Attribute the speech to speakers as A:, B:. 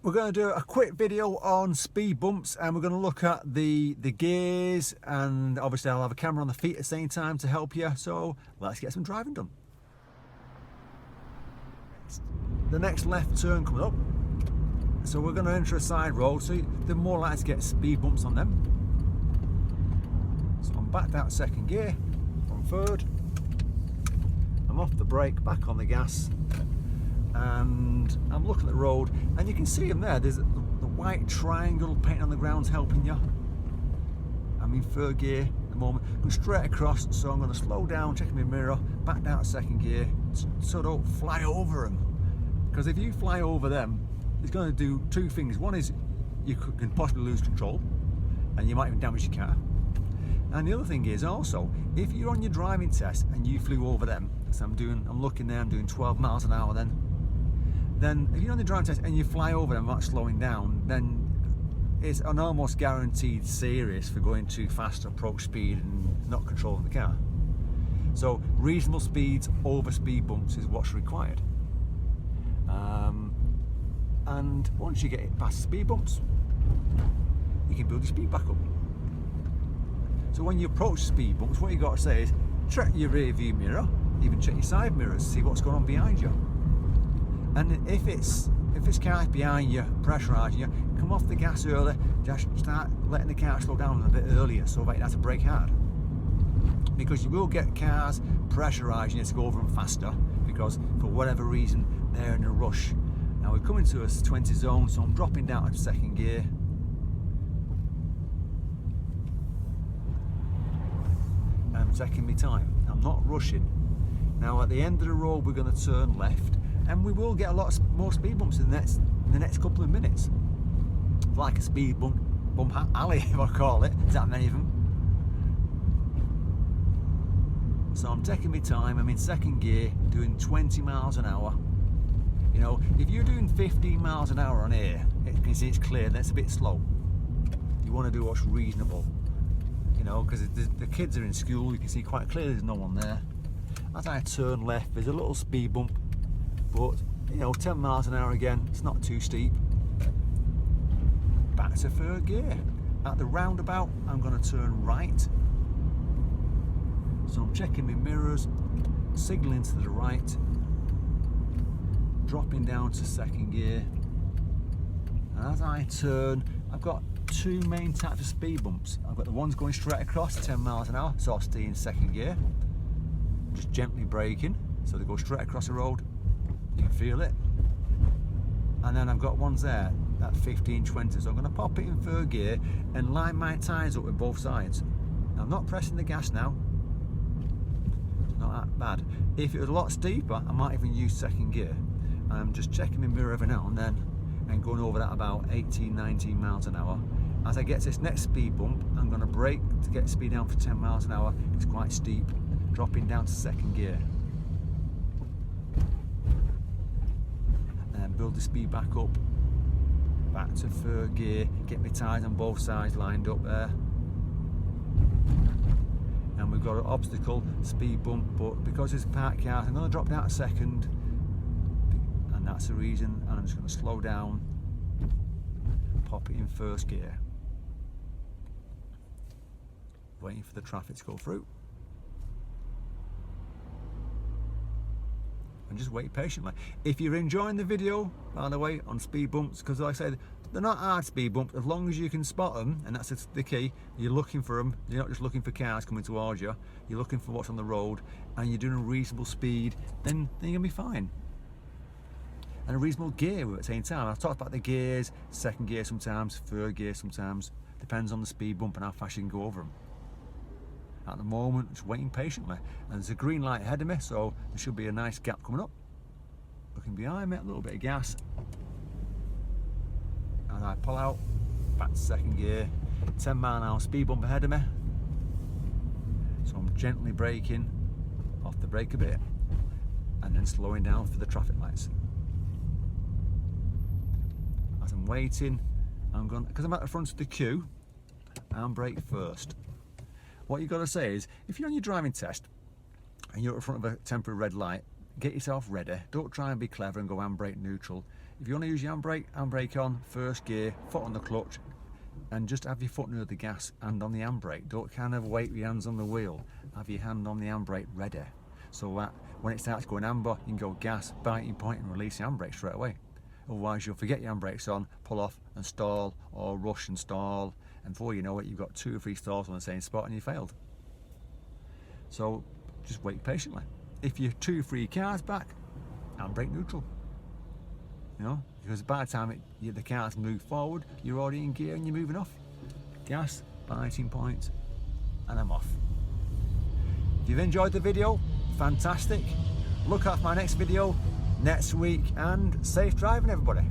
A: We're going to do a quick video on speed bumps, and we're going to look at the gears, and obviously I'll have a camera on the feet at the same time to help you. So let's get some driving done. The next left turn coming up, so we're going to enter a side road, so they're more likely to get speed bumps on them. So I'm backed out second gear, on third, I'm off the brake, back on the gas, and I'm looking at the road, and you can see them there. There's the white triangle paint on the ground's helping you. I'm in third gear at the moment, going straight across, so I'm going to slow down, checking my mirror, back down to second gear, so don't fly over them. Because if you fly over them, it's going to do two things. One is you can possibly lose control, and you might even damage your car. And the other thing is also, if you're on your driving test and you flew over them, so I'm looking there, I'm doing 12 miles an hour then if you're on the driving test and you fly over them without slowing down, then it's an almost guaranteed serious for going too fast to approach speed and not controlling the car. So reasonable speeds over speed bumps is what's required. And once you get it past speed bumps, you can build your speed back up. So when you approach speed bumps, what you got to say is check your rear view mirror, even check your side mirrors, see what's going on behind you. And if it's cars behind you pressurising you, come off the gas early, just start letting the car slow down a bit earlier so that you have to brake hard. Because you will get cars pressurising you to go over them faster, because for whatever reason they're in a rush. Now we're coming to a 20 zone, so I'm dropping down to second gear. I'm taking my time, I'm not rushing. Now at the end of the road we're going to turn left, and we will get a lot more speed bumps in the next couple of minutes. It's like a speed bump alley, if I call it. There's that many of them. So I'm taking my time, I'm in second gear, doing 20 miles an hour. You know, if you're doing 15 miles an hour on here, you can see it's clear, that's a bit slow. You want to do what's reasonable. You know, because the kids are in school, you can see quite clearly there's no one there. As I turn left, there's a little speed bump, but you know, 10 miles an hour again, it's not too steep. Back to third gear. At the roundabout, I'm going to turn right. So I'm checking my mirrors, signalling to the right, dropping down to second gear. And as I turn, I've got two main types of speed bumps. I've got the ones going straight across 10 miles an hour, so I'll stay in second gear, just gently braking, so they go straight across the road, you can feel it. And then I've got ones there at 15, 20, so I'm going to pop it in third gear and line my tyres up with both sides. Now, I'm not pressing the gas now, it's not that bad. If it was a lot steeper, I might even use second gear. I'm just checking my mirror every now and then and going over that about 18, 19 miles an hour. As I get to this next speed bump, I'm going to brake to get speed down for 10 miles an hour. It's quite steep, dropping down to second gear. And then build the speed back up, back to third gear, get my tyres on both sides lined up there. And we've got an obstacle, speed bump, but because it's parked cars, I'm going to drop down to second. And that's the reason, and I'm just going to slow down, pop it in first gear, waiting for the traffic to go through, and just wait patiently. If you're enjoying the video, by the way, on speed bumps, because like I said, they're not hard speed bumps, as long as you can spot them, and that's the key. You're looking for them, you're not just looking for cars coming towards you, you're looking for what's on the road, and you're doing a reasonable speed, then you're going to be fine. And a reasonable gear at the same time. I've talked about the gears, second gear sometimes, third gear sometimes, depends on the speed bump and how fast you can go over them. At the moment, just waiting patiently. And there's a green light ahead of me, so there should be a nice gap coming up. Looking behind me, a little bit of gas. And I pull out, back to second gear, 10 mile an hour speed bump ahead of me. So I'm gently braking, off the brake a bit, and then slowing down for the traffic lights. As I'm waiting, I'm going, because I'm at the front of the queue, I'm brake first. What you've got to say is, if you're on your driving test and you're at the front of a temporary red light, get yourself ready. Don't try and be clever and go handbrake neutral. If you want to use your handbrake on, first gear, foot on the clutch, and just have your foot near the gas and on the handbrake. Don't kind of wait with your hands on the wheel. Have your hand on the handbrake ready, so that when it starts going amber, you can go gas, biting point, and release the handbrake straight away. Otherwise, you'll forget your handbrakes on, pull off and stall, or rush and stall, and before you know it, you've got 2 or 3 stalls on the same spot and you failed. So just wait patiently. If you're 2 or 3 cars back, handbrake neutral. You know, because by the time the cars move forward, you're already in gear and you're moving off. Gas, biting point, and I'm off. If you've enjoyed the video, fantastic. Look out for my next video next week, and safe driving, everybody.